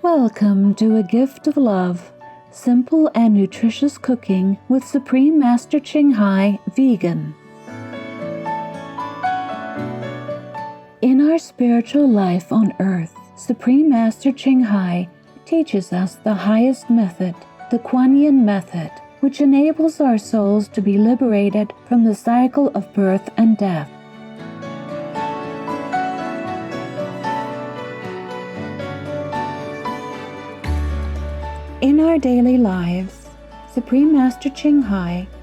Welcome to A Gift of Love, simple and nutritious cooking with Supreme Master Ching vegan. In our spiritual life on earth, Supreme Master Ching teaches us the highest method, the Kuan Yin method, which enables our souls to be liberated from the cycle of birth and death. In our daily lives, Supreme Master Ching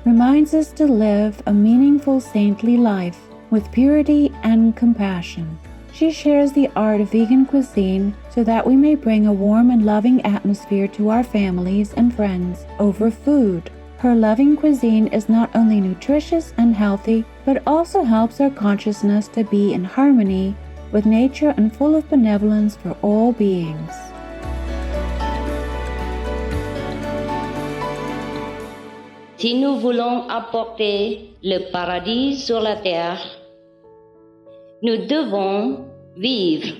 reminds us to live a meaningful saintly life with purity and compassion. She shares the art of vegan cuisine so that we may bring a warm and loving atmosphere to our families and friends over food. Her loving cuisine is not only nutritious and healthy, but also helps our consciousness to be in harmony with nature and full of benevolence for all beings. Si nous voulons apporter le paradis sur la terre, nous devons vivre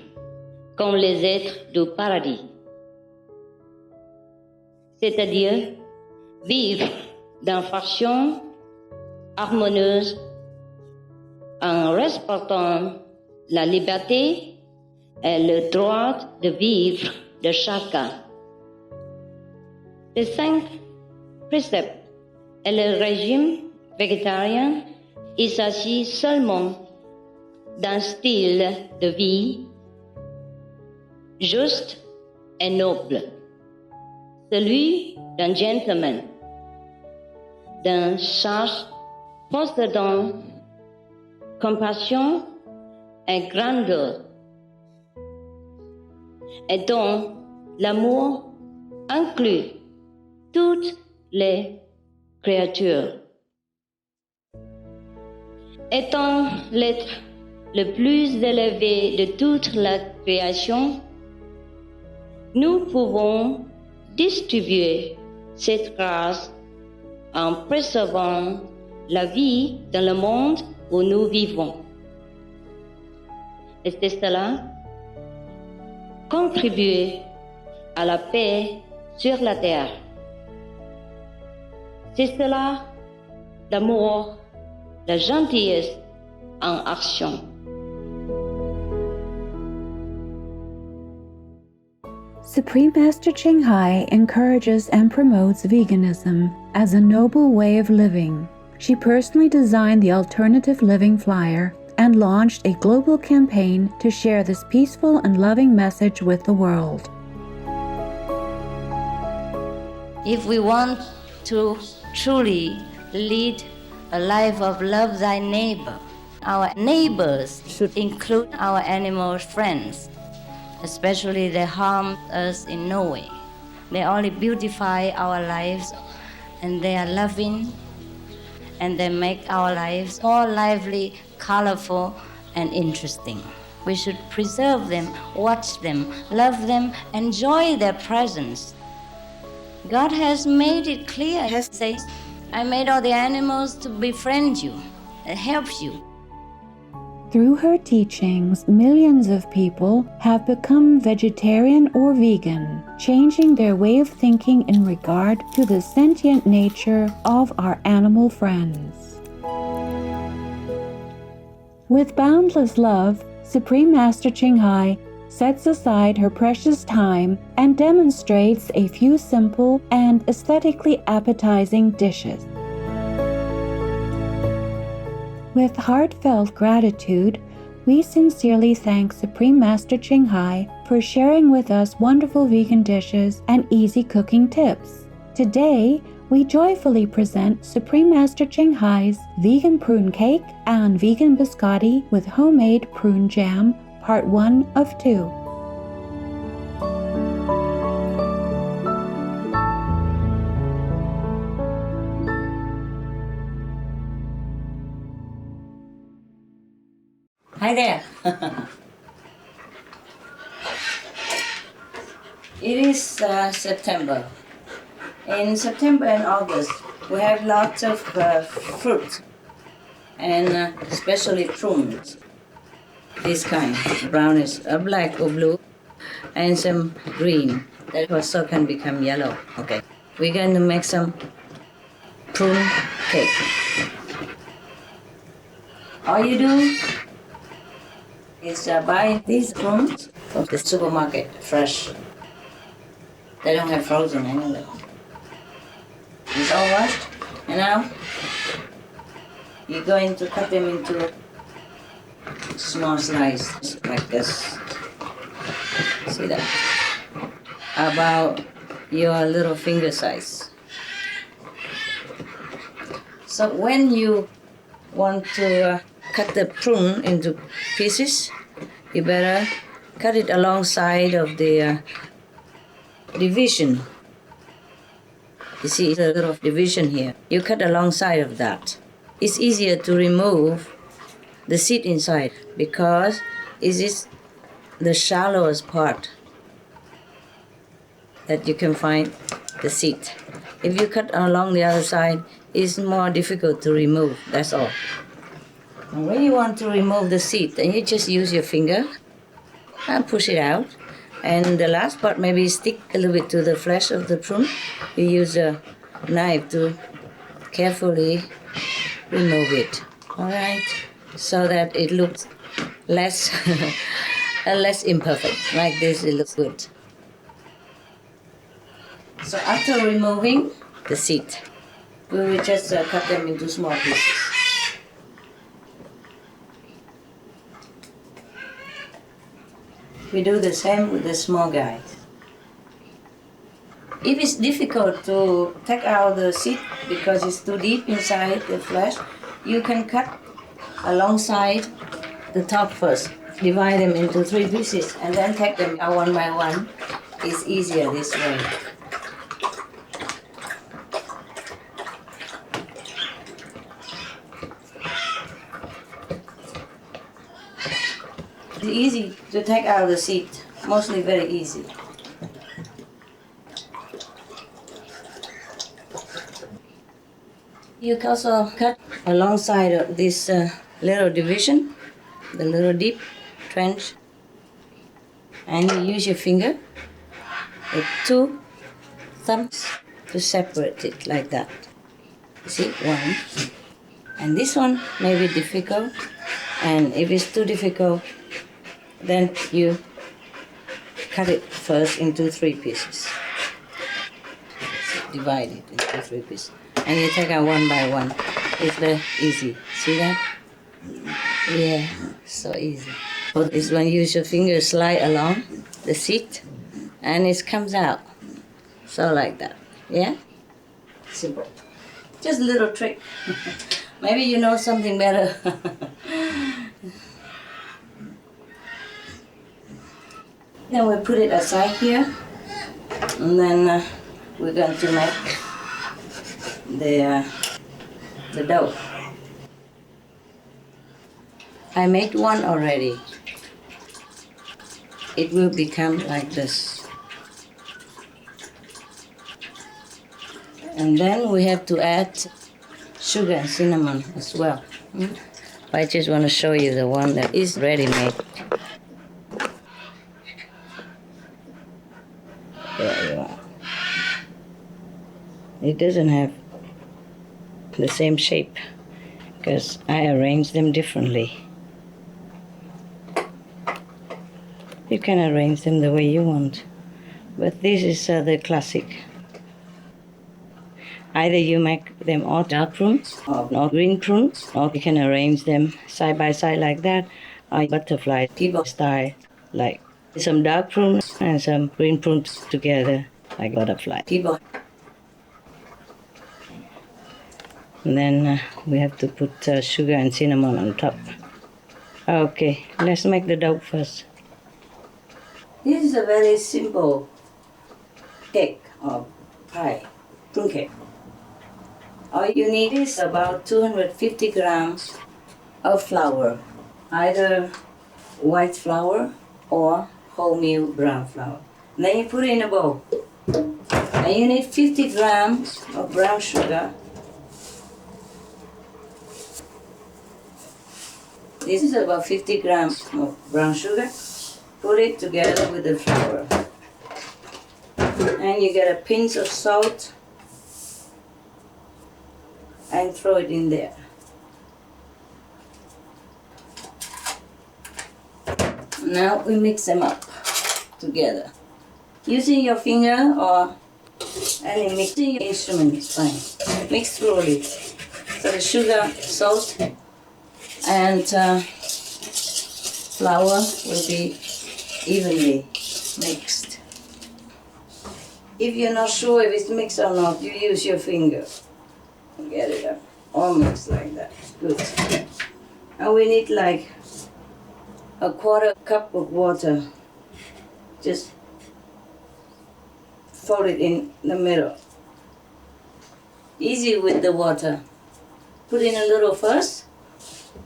comme les êtres du paradis. C'est-à-dire vivre d'une façon harmonieuse en respectant la liberté et le droit de vivre de chacun. Les 5 préceptes et le régime végétarien, il s'agit seulement d'un style de vie juste et noble, celui d'un gentleman, d'un sage possédant compassion et grandeur, et dont l'amour inclut toutes les créatures. Étant l'être le plus élevé de toute la création, nous pouvons distribuer cette grâce en préservant la vie dans le monde où nous vivons. Et c'est cela, contribuer à la paix sur la terre. C'est cela, l'amour, la gentillesse en action. Supreme Master Ching encourages and promotes veganism as a noble way of living. She personally designed the Alternative Living Flyer and launched a global campaign to share this peaceful and loving message with the world. If we want to truly lead a life of love thy neighbor, our neighbors should include our animal friends. Especially they harm us in no way. They only beautify our lives, and they are loving, and they make our lives more lively, colorful, and interesting. We should preserve them, watch them, love them, enjoy their presence. God has made it clear. He says, I made all the animals to befriend you and help you. Through her teachings, millions of people have become vegetarian or vegan, changing their way of thinking in regard to the sentient nature of our animal friends. With boundless love, Supreme Master Ching sets aside her precious time and demonstrates a few simple and aesthetically appetizing dishes. With heartfelt gratitude, we sincerely thank Supreme Master Ching for sharing with us wonderful vegan dishes and easy cooking tips. Today, we joyfully present Supreme Master Ching vegan prune cake and vegan biscotti with homemade prune jam, part 1 of 2. Hi there. It is September. In September and August, we have lots of fruit, and especially prunes. This kind, brownish, black or blue. and some green. That also can become yellow. Okay. We're going to make some prune cake. All you do is buy these prunes from the supermarket, fresh. They don't have frozen anyway. It's all washed, and now you're going to cut them into small slices like this. See that? About your little finger size. So when you want to cut the prune into pieces, you better cut it alongside of the division. You see a little division here. You cut alongside of that. It's easier to remove the seed inside because it is the shallowest part that you can find the seed. If you cut along the other side, it's more difficult to remove, that's all. And when you want to remove the seed, then you just use your finger and push it out. And the last part maybe stick a little bit to the flesh of the prune. You use a knife to carefully remove it, all right? So that it looks less, less imperfect. Like this, it looks good. So after removing the seed, we will just cut them into small pieces. We do the same with the small guys. If it's difficult to take out the seed because it's too deep inside the flesh, you can cut alongside the top first. Divide them into 3 pieces and then take them out one by one. It's easier this way. It's easy to take out the seed, mostly very easy. You can also cut alongside of this little division, the little deep trench, and you use your finger with 2 thumbs to separate it like that. See, 1. And this one may be difficult, and if it's too difficult, then you cut it first into 3 pieces. Divide it into 3 pieces. And you take out one by one. It's very easy. See that? Yeah, so easy. For this one, use your finger, slide along the seed, and it comes out. So like that. Yeah? Simple. Just a little trick. Maybe you know something better. Then we put it aside here, and then we're going to make the dough. I made one already. It will become like this. And then we have to add sugar and cinnamon as well. I just want to show you the one that is ready made. There you are. It doesn't have the same shape because I arranged them differently. You can arrange them the way you want, but this is the classic. Either you make them all dark prunes or green prunes, or you can arrange them side by side like that, or butterfly T-bow style, like some dark prunes and some green prunes together, like butterfly T-bow. And then we have to put sugar and cinnamon on top. Okay, let's make the dough first. This is a very simple cake or pie, prune cake. All you need is about 250 grams of flour, either white flour or wholemeal brown flour. And then you put it in a bowl. And you need 50 grams of brown sugar. This is about 50 grams of brown sugar. put it together with the flour. And you get a pinch of salt and throw it in there. Now we mix them up together. Using your finger or any mixing instrument is fine. Mix thoroughly. So the sugar, salt, and flour will be evenly mixed. If you're not sure if it's mixed or not, you use your finger. Get it up. All mixed like that. Good. And we need like a quarter cup of water. Just fold it in the middle. Easy with the water. Put in a little first,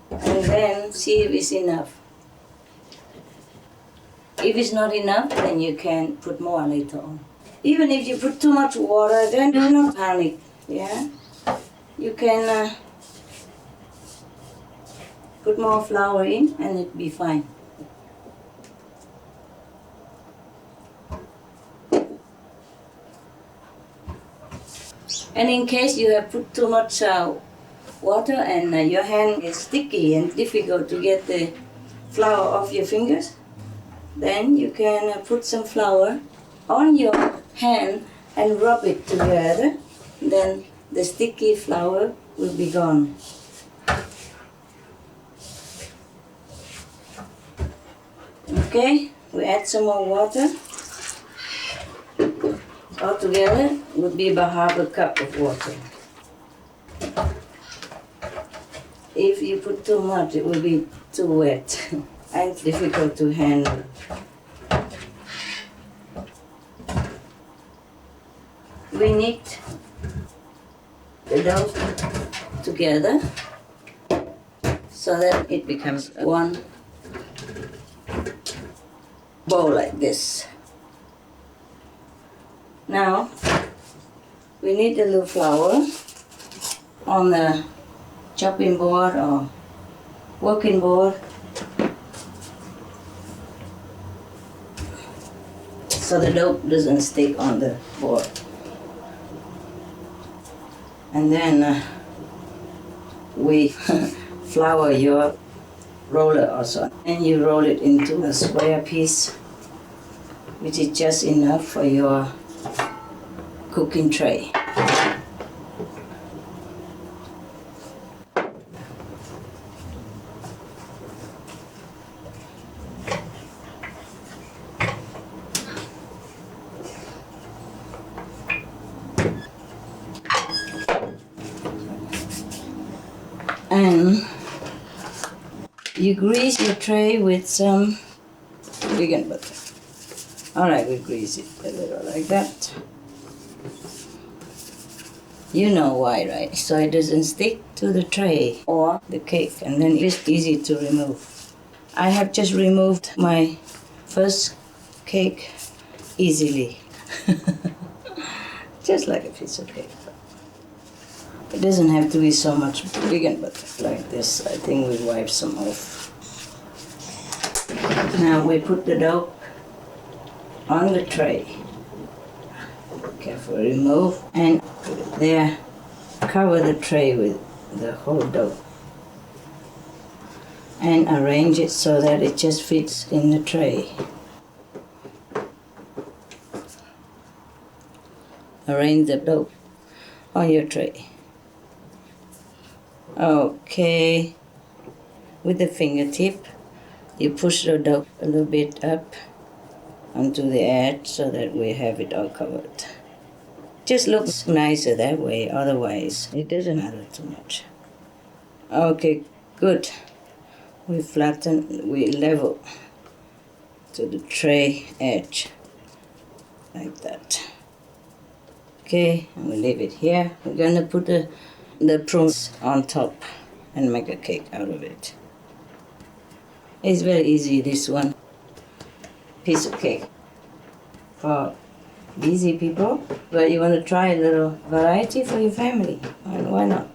and then see if it's enough. If it's not enough, then you can put more later on. Even if you put too much water, then do not panic, yeah? You can put more flour in and it'll be fine. And in case you have put too much water and your hand is sticky and difficult to get the flour off your fingers, then you can put some flour on your hand and rub it together. Then the sticky flour will be gone. Okay, we add some more water. Altogether would be about half a cup of water. If you put too much, it will be too wet and difficult to handle. We knead the dough together so that it becomes one bowl like this. Now, we need a little flour on the chopping board or working board so the dough doesn't stick on the board. And then we flour your roller also. And you roll it into a square piece, which is just enough for your cooking tray. And you grease your tray with some vegan butter. Alright, we grease it a little like that. You know why, right? So it doesn't stick to the tray or the cake, and then it's easy to remove. I have just removed my first cake easily. Just like a piece of cake. It doesn't have to be so much vegan butter like this. I think we wipe some off. Now we put the dough on the tray. Carefully remove and put it there. Cover the tray with the whole dough and arrange it so that it just fits in the tray. Arrange the dough on your tray. Okay, with the fingertip, you push the dough a little bit up onto the edge so that we have it all covered. Just looks nicer that way, otherwise it doesn't matter too much. Okay, good. We flatten, we level to the tray edge, like that. Okay, and we leave it here. We're gonna put the prunes on top and make a cake out of it. It's very easy, this one. Piece of cake for busy people, but you want to try a little variety for your family, and why not?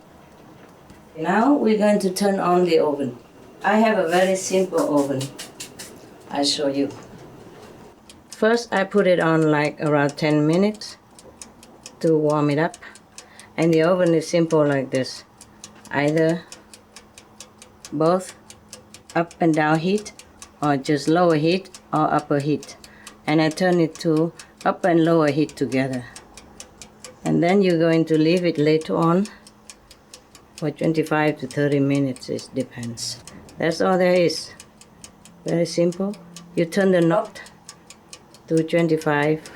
Now we're going to turn on the oven. I have a very simple oven. I'll show you. First, I put it on like around 10 minutes to warm it up. And the oven is simple like this. Either both up and down heat, or just lower heat or upper heat. And I turn it to upper and lower heat together. And then you're going to leave it later on for 25 to 30 minutes, it depends. That's all there is. Very simple. You turn the knob to 25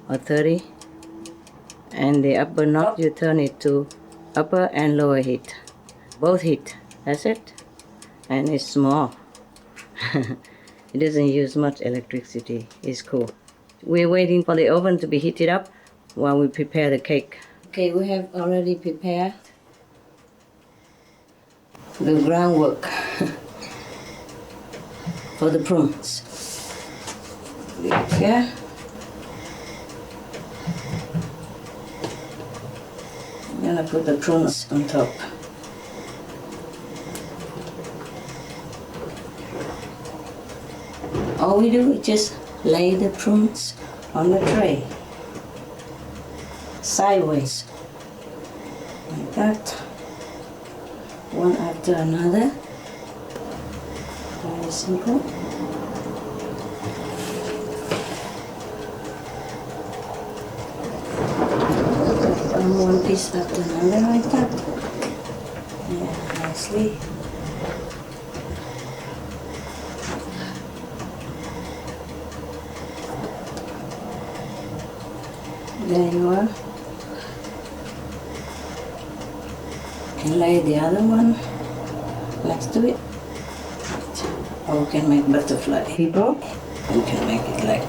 or 30, and the upper knob you turn it to upper and lower heat. Both heat, that's it. And it's small. It doesn't use much electricity, it's cool. We're waiting for the oven to be heated up while we prepare the cake. Okay, we have already prepared the groundwork for the prunes. Here. I'm gonna put the prunes on top. All we do is just lay the prunes on the tray, sideways, like that, one after another. Very simple. One piece after another like that. Yeah, nicely. There you are. And lay the other one next to it. Or we can make butterfly people. We can make it like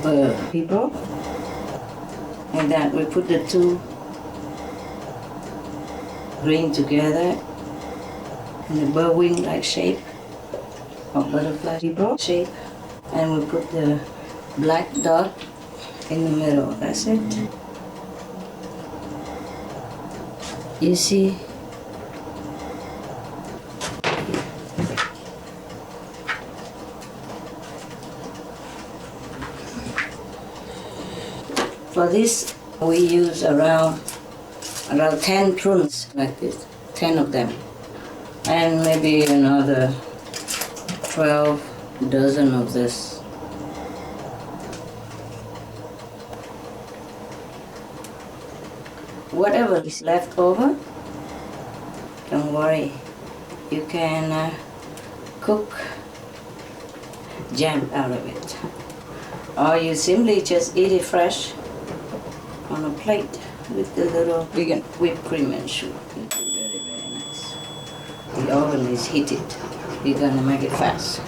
bird people. Like that, we put the two green together in the bird wing like shape or butterfly people shape, and we put the black dot in the middle. That's it. You see, for this we use around 10 prunes like this, 10 of them, and maybe another 12 dozen of this. Whatever is left over, don't worry, you can cook jam out of it, or you simply just eat it fresh on a plate with the little vegan whipped cream and sugar. It'll be very, very nice. The oven is heated. We're gonna make it fast.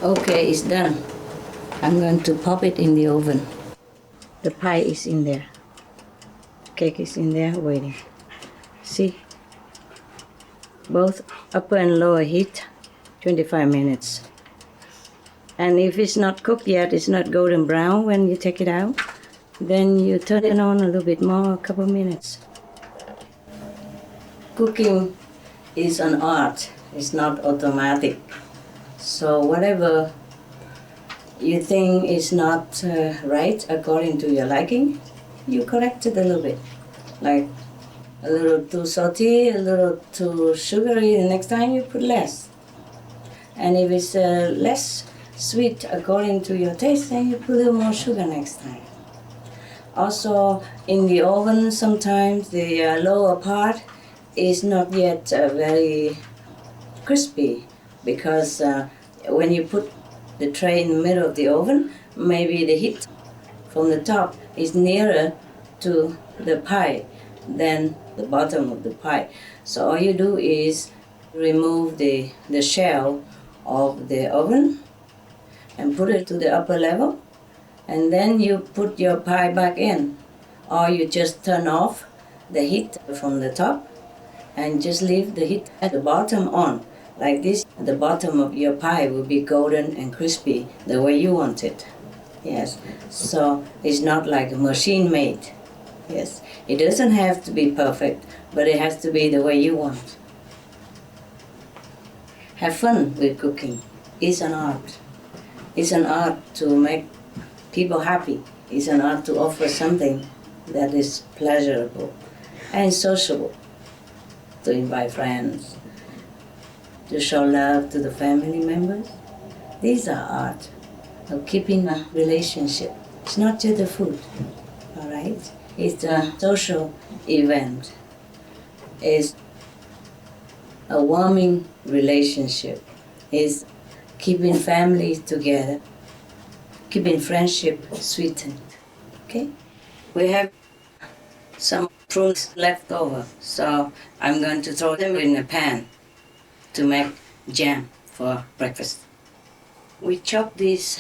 Okay, it's done. I'm going to pop it in the oven. The pie is in there. Cake is in there waiting. See? Both upper and lower heat, 25 minutes. And if it's not cooked yet, it's not golden brown when you take it out, then you turn it on a little bit more, a couple minutes. Cooking is an art, it's not automatic. So whatever you think is not right according to your liking, you correct it a little bit. Like a little too salty, a little too sugary, the next time you put less. And if it's less sweet according to your taste, then you put a little more sugar next time. Also, in the oven, sometimes the lower part is not yet very crispy, because when you put the tray in the middle of the oven, maybe the heat from the top is nearer to the pie than the bottom of the pie. So all you do is remove the shell of the oven and put it to the upper level, and then you put your pie back in, or you just turn off the heat from the top and just leave the heat at the bottom on. Like this, the bottom of your pie will be golden and crispy the way you want it. Yes, so it's not like a machine made. Yes, it doesn't have to be perfect, but it has to be the way you want. Have fun with cooking. is an art. It's an art to make people happy. It's an art to offer something that is pleasurable and sociable, to invite friends, to show love to the family members. These are art of keeping a relationship. It's not just the food, all right? It's a social event. It's a warming relationship. It's keeping families together, keeping friendship sweetened, okay? We have some prunes left over, so I'm going to throw them in a pan to make jam for breakfast. We chop these.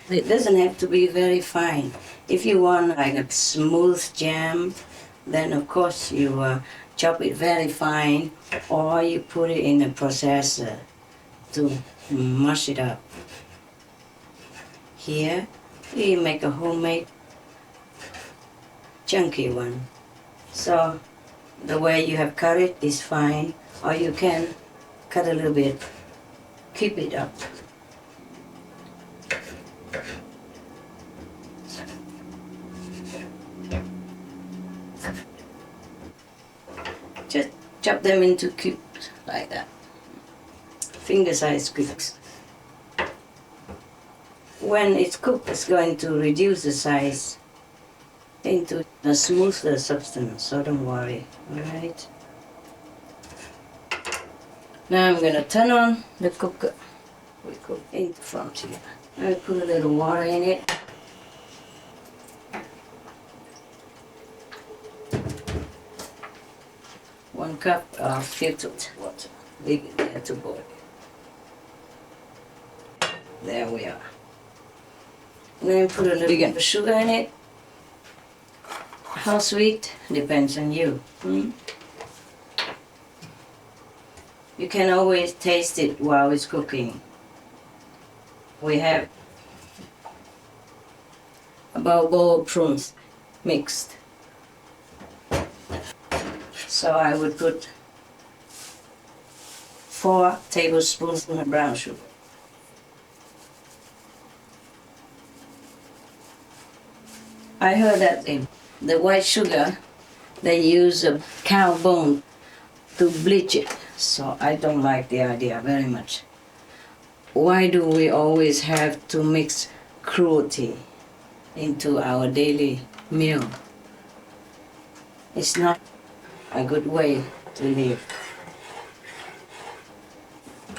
It doesn't have to be very fine. If you want like a smooth jam, then of course you chop it very fine, or you put it in a processor to mash it up. Here, we make a homemade chunky one. So the way you have cut it is fine, or you can cut a little bit, keep it up. Just chop them into cubes like that. Finger-sized cubes. When it's cooked, it's going to reduce the size into a smoother substance, so don't worry, all right? Now I'm going to turn on the cooker. We cook in the front here. I put a little water in it. One cup of filtered water. Leave it there to boil. There we are. And then put a little bit of sugar in it. How sweet depends on you. You can always taste it while it's cooking. We have about a bowl of prunes mixed. So I would put 4 tablespoons of brown sugar. I heard that in the white sugar, they use a cow bone to bleach it, so I don't like the idea very much. Why do we always have to mix cruelty into our daily meal? It's not a good way to live.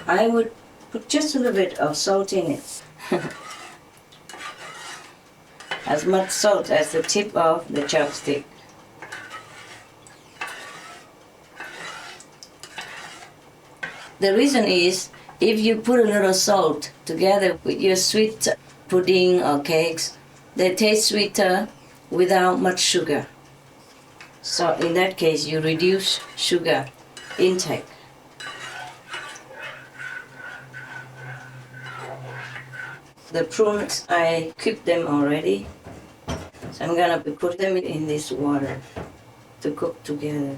I would put just a little bit of salt in it. As much salt as the tip of the chopstick. The reason is, if you put a little salt together with your sweet pudding or cakes, they taste sweeter without much sugar. So in that case, you reduce sugar intake. The prunes, I cooked them already. So I'm gonna put them in this water to cook together.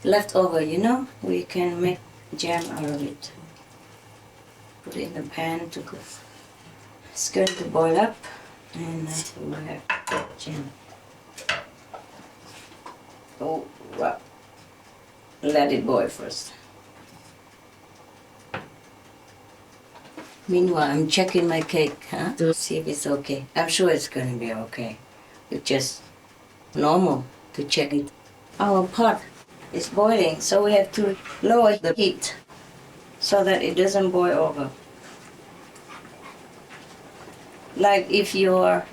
Leftover, we can make jam out of it. Put it in the pan to cook. It's going to boil up and we'll have jam. Oh, wow. Let it boil first. Meanwhile, I'm checking my cake to see if it's okay. I'm sure it's going to be okay. It's just normal to check it. Our pot is boiling, so we have to lower the heat so that it doesn't boil over. Like if your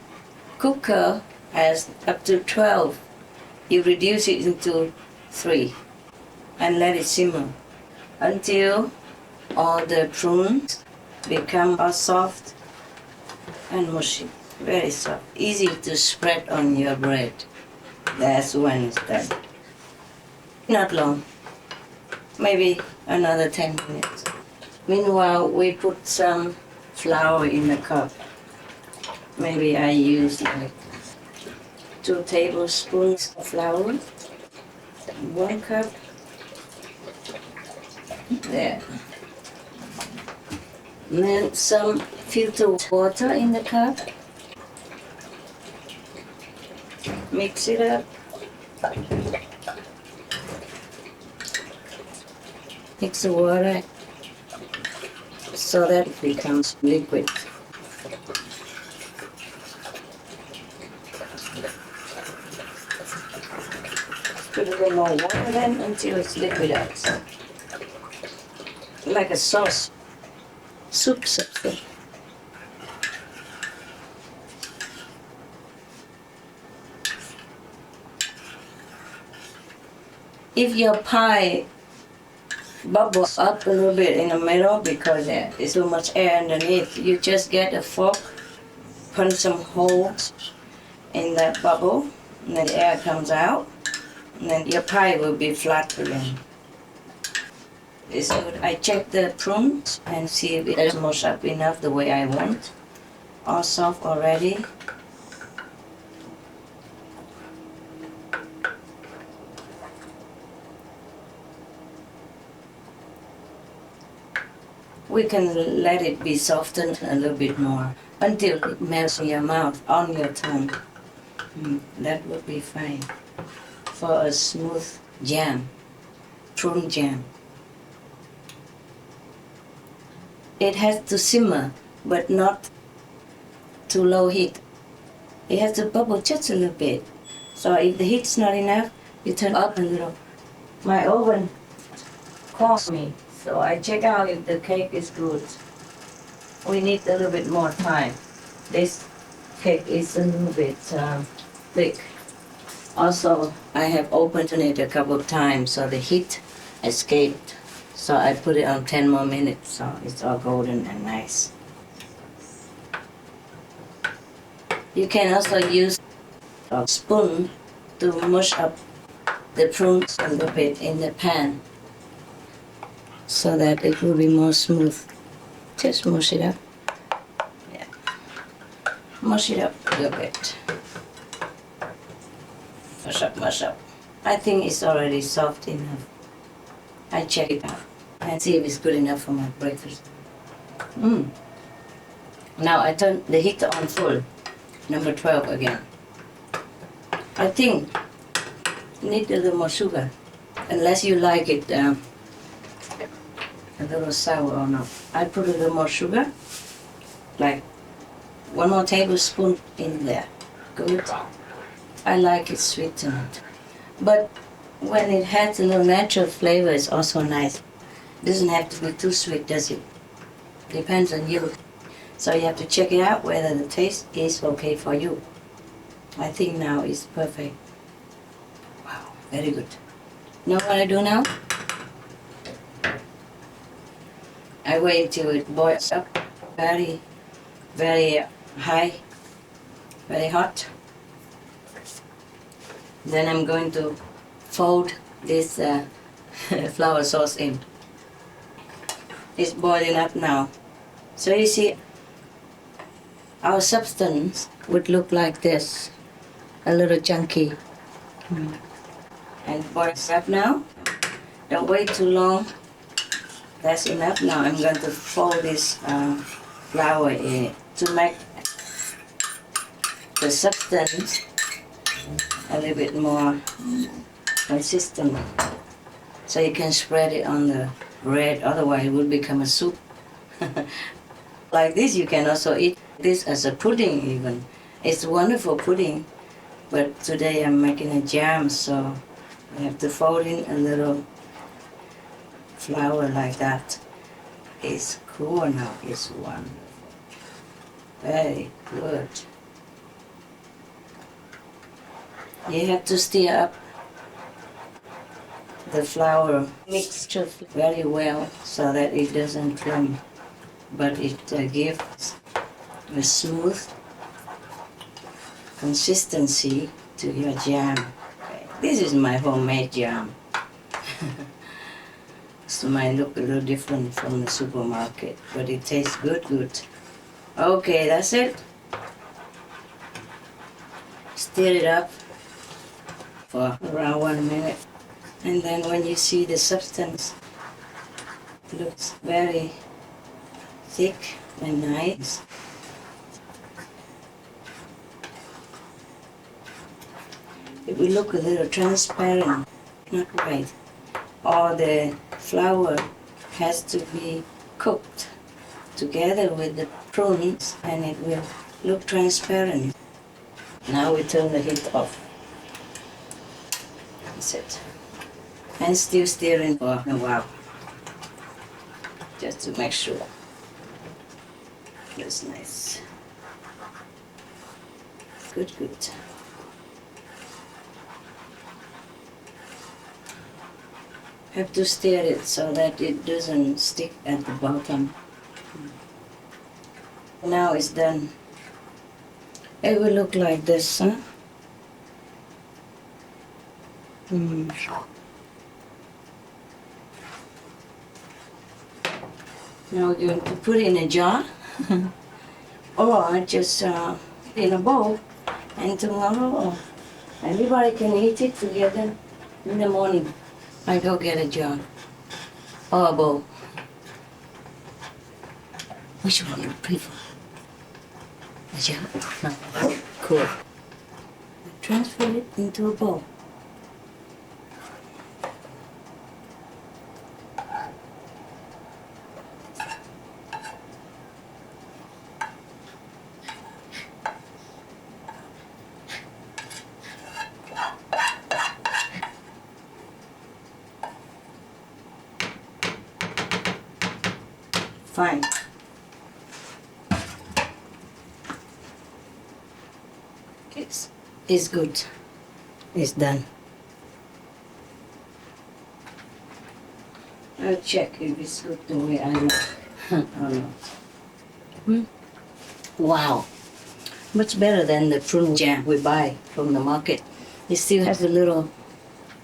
cooker has up to 12, you reduce it into 3 and let it simmer until all the prunes become all soft and mushy, very soft, easy to spread on your bread. That's when it's done. Not long, maybe another 10 minutes. Meanwhile, we put some flour in the cup. Maybe I use like 2 tablespoons of flour, 1 cup. There. And then some filtered water in the cup. Mix it up. Mix the water so that it becomes liquid. Put a little more water then until it's liquidized. Like a sauce, soup substance. If your pie bubbles up a little bit in the middle because there's too much air underneath, you just get a fork, punch some holes in that bubble, and then the air comes out, and then your pie will be flat again. It's good. I check the prunes and see if it's mushed up enough the way I want. All soft already. We can let it be softened a little bit more until it melts in your mouth, on your tongue. That would be fine for a smooth jam, prune jam. It has to simmer, but not too low heat. It has to bubble just a little bit. So if the heat's not enough, you turn up a little. My oven calls me, so I check out if the cake is good. We need a little bit more time. This cake is a little bit thick. Also, I have opened it a couple of times, so the heat escaped. So I put it on 10 more minutes, so it's all golden and nice. You can also use a spoon to mush up the prunes a little bit in the pan so that it will be more smooth. Just mush it up. Yeah. Mush it up a little bit. Mush up, mush up. I think it's already soft enough. I check it out and see if it's good enough for my breakfast. Now I turn the heat on full, number 12 again. I think you need a little more sugar, unless you like it a little sour or not. I put a little more sugar, like 1 more tablespoon in there. Good. I like it sweetened, but when it has a little natural flavor, it's also nice. It doesn't have to be too sweet, does it? Depends on you. So you have to check it out whether the taste is okay for you. I think now it's perfect. Wow, very good. Know what I do now? I wait till it boils up very, very high, very hot. Then I'm going to fold this flour sauce in. It's boiling up now. So you see, our substance would look like this, a little chunky. And boils up now. Don't wait too long. That's enough. Now I'm going to fold this flour in to make the substance a little bit more consistent, so you can spread it on the bread, otherwise it will become a soup. Like this, you can also eat this as a pudding even. It's wonderful pudding, but today I'm making a jam, so I have to fold in a little flour like that. It's cool now, it's wonderful. Very good. You have to stir up the flour mixture very well so that it doesn't clump, but it gives a smooth consistency to your jam. Okay. This is my homemade jam. It might look a little different from the supermarket, but it tastes good. Okay, that's it. Stir it up for around 1 minute. And then when you see the substance Looks very thick and nice. It will look a little transparent, not right. Or the flour has to be cooked together with the prunes and it will look transparent. Now we turn the heat off. That's it. And still stirring for a while. Just to make sure. That's nice. Good, good. Have to stir it so that it doesn't stick at the bottom. Now it's done. It will look like this, huh? Now we're going to put it in a jar or just in a bowl, and tomorrow everybody can eat it together in the morning. I go get a jar or a bowl. Which one do you prefer? A jar? No. Cool. Transfer it into a bowl. Fine. It's good. It's done. I'll check if it's good the way I like or not. Wow. Much better than the prune jam we buy from the market. It still has a little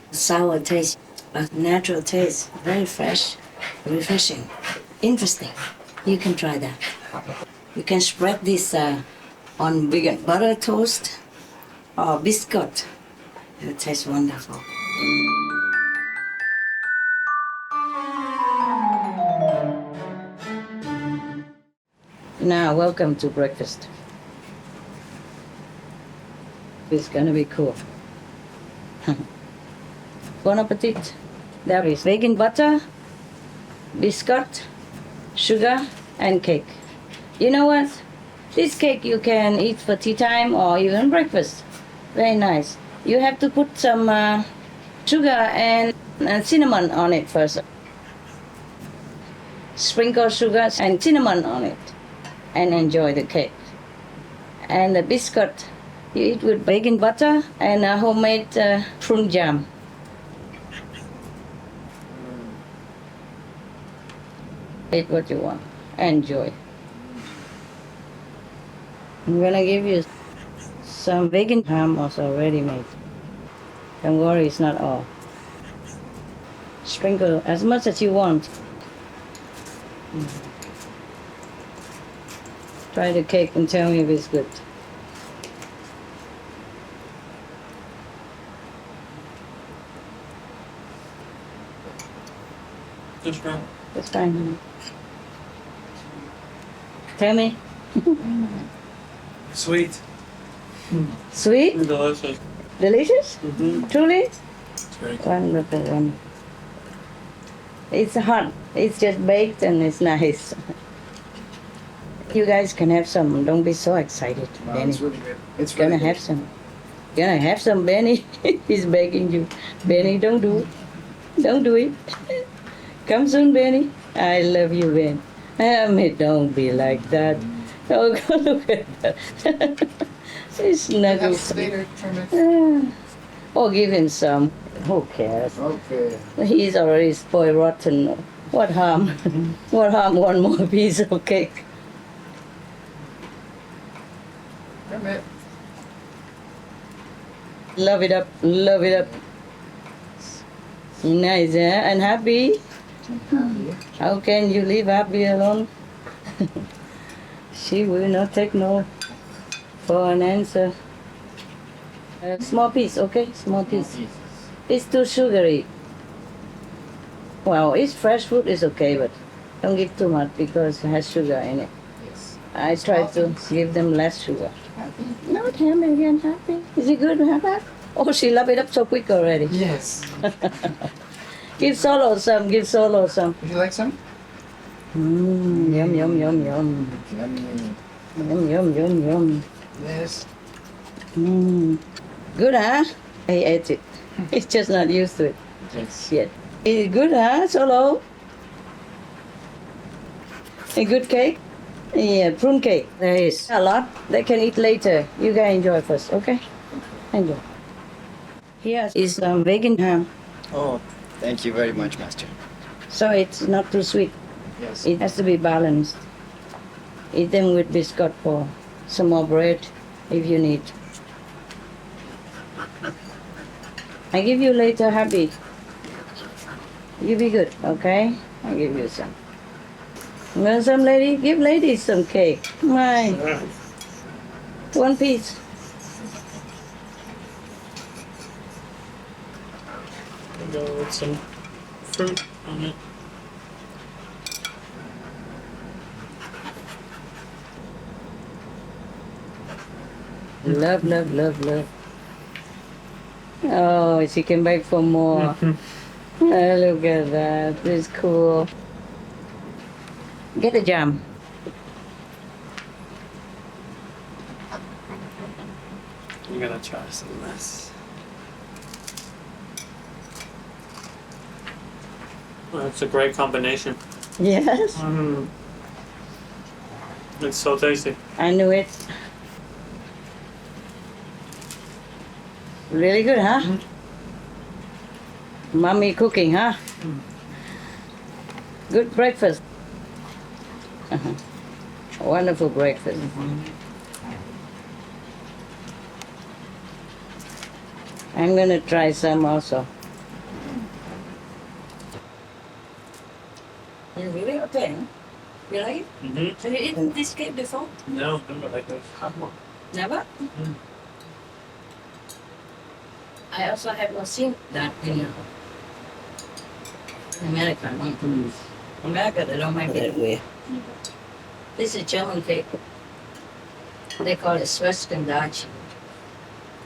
sour taste, a natural taste. Very fresh, refreshing. Interesting. You can try that. You can spread this on vegan butter toast or biscuit. It tastes wonderful. Now, welcome to breakfast. It's gonna be cool. Bon appetit. There is vegan butter, biscuit, sugar, and cake. You know what? This cake you can eat for tea time or even breakfast. Very nice. You have to put some sugar and cinnamon on it first. Sprinkle sugar and cinnamon on it and enjoy the cake. And the biscuit you eat with vegan butter and homemade prune jam. Eat what you want. Enjoy. I'm gonna give you some vegan ham also already made. Don't worry, it's not all. Sprinkle as much as you want. Try the cake and tell me if it's good. Just right. It's fine, honey. Tell me. Sweet. Sweet? Delicious. Delicious? Truly? It's very good. Wonderful one. It's hot. It's just baked and it's nice. You guys can have some. Don't be so excited, Wow, Benny. it's really good. It's Gonna really have good. some. Gonna have some, Benny. He's begging you. Benny, don't do it. Don't do it. Come soon, Benny. I love you, Ben. Don't be like that. Oh, look at that. He snuggles. Oh, give him some. Who cares? Okay. He's already spoiled rotten. What harm? What harm one more piece of cake? Come here. Love it up, love it up. Nice, eh? And happy? How can you leave happy alone? She will not take no for an answer. Small piece, okay? Small piece. It's too sugary. Well, it's fresh fruit is okay, but Don't give too much because it has sugar in it. Yes. I try to give them less sugar. Not happy again, happy. Is it good, happy? Oh, she love it up so quick already. Yes. Give Solo some, give Solo some. Would you like some? Yum, yum, yum, yum. Yummy. Yum, yum, yum, yum. Yes. Good, huh? I ate it. It's just not used to it Yes. yet. It's good, huh, Solo? A good cake? Yeah, prune cake. There is a lot. They can eat later. You guys enjoy first, okay? Enjoy. Here is vegan ham. Oh, thank you very much, Master. So it's not too sweet. Yes. It has to be balanced. Eat them with biscuit or some more bread if you need. I give you later, hubby. You be good, okay? I give you some. You want some, lady? Give ladies some cake. My. One piece. Go with some fruit on it. Love, love, love, love. Oh, she came back for more. Oh, look at that. This is cool. Get a jam. I'm gonna try some of this. Well, it's a great combination. Yes, It's so tasty. I knew it. Really good, huh? Mommy cooking, huh? Good breakfast. Wonderful breakfast. I'm gonna try some also. Really okay? You like it? Mm-hmm. Have you eaten this cake before? No, never like this. Never? I also have not seen that in America. America, they don't make it that way. This is German cake. They call it Schwestgendach.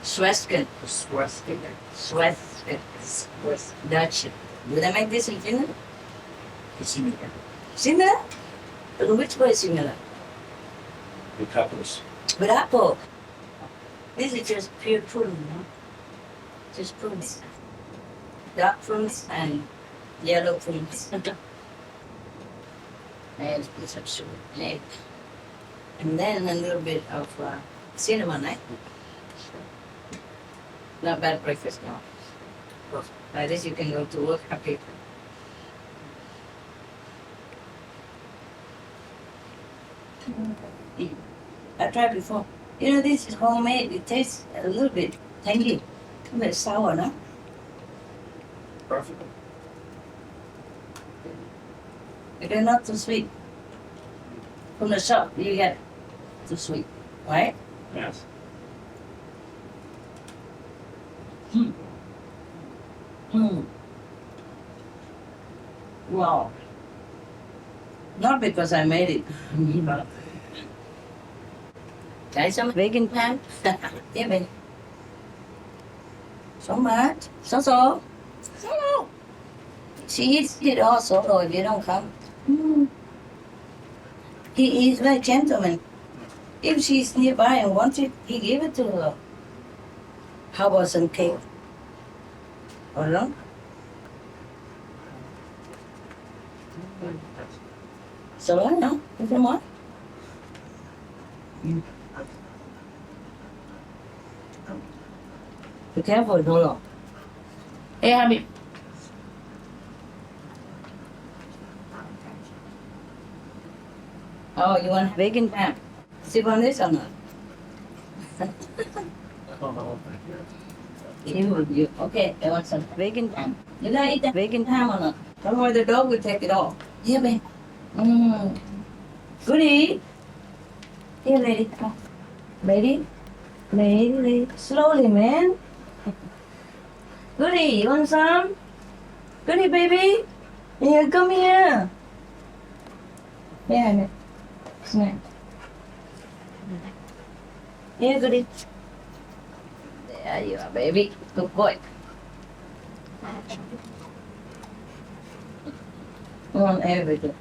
Schwestgen. Schwestgendach. Do they make this in Finland? Similar? But which way similar? The peppers. With apple. This is just pure prune, no? Just prunes. Dark prunes and yellow prunes. And put some sugar in it. And then a little bit of cinnamon, right? Not bad breakfast, no. Like this you can go to work happy. I tried before. You know, this is homemade. It tastes a little bit tangy, a bit sour, no? Perfect. They're not too sweet. From the shop, you get too sweet, right? Yes. Wow. Not because I made it. Try some vegan pan. Yeah, baby. So much. So. She eats it all solo if you don't come. He is very gentleman. If she's nearby and wants it, he give it to her. How about some cake? Or no? So no? If you want. Be careful, Dolo. Hey, Habib. Oh, you want vegan pan? Sip on this or not? You. Okay, I want some vegan pan. You gonna eat the vegan ham or not? Don't worry, the dog will take it all. Here, babe. Goodie. Here, lady. Come. Lady. Slowly, man. Goodie, you want some? Goodie, baby. Here, come here. Yeah, snack. Here, goody. There you are, baby. Good boy. Want everything.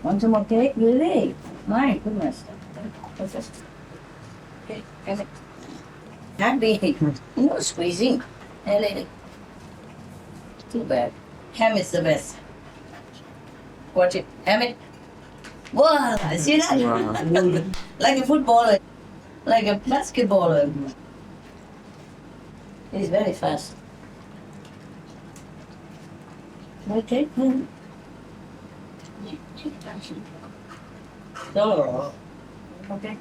Want some more cake? Really? My goodness. Okay, come it. Happy. No squeezing. Hey, lady. Too bad. Ham is the best. Watch it. Ham it. Wow, see that? Like a footballer. Like a basketballer. He's very fast. Okay. No. Okay.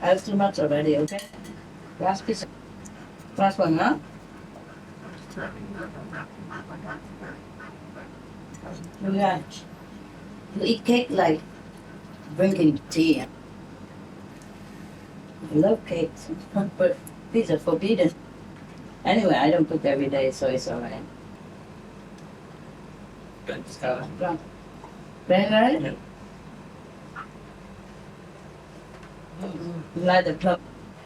I have too much already, okay? Last piece. Last one, huh? Yeah. You eat cake like drinking tea. I love cakes, but these are forbidden. Anyway, I don't cook every day, so it's alright. Very right? Yeah. You like the plum?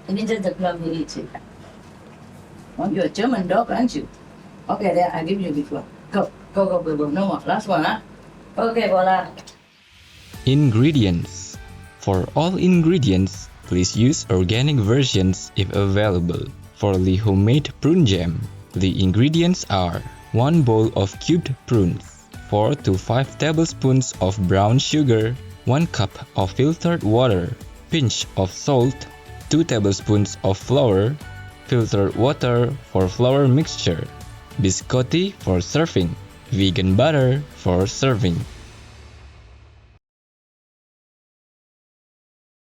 If it's just the plum, you eat it. Oh, you're a German dog, aren't you? Okay, there, I give you before. Go. No more. Last one, huh? Okay, voila. Ingredients. For all ingredients, please use organic versions if available. For the homemade prune jam, the ingredients are 1 bowl of cubed prunes, 4 to 5 tablespoons of brown sugar, 1 cup of filtered water, pinch of salt, 2 tablespoons of flour, filtered water for flour mixture, biscotti for serving, vegan butter for serving.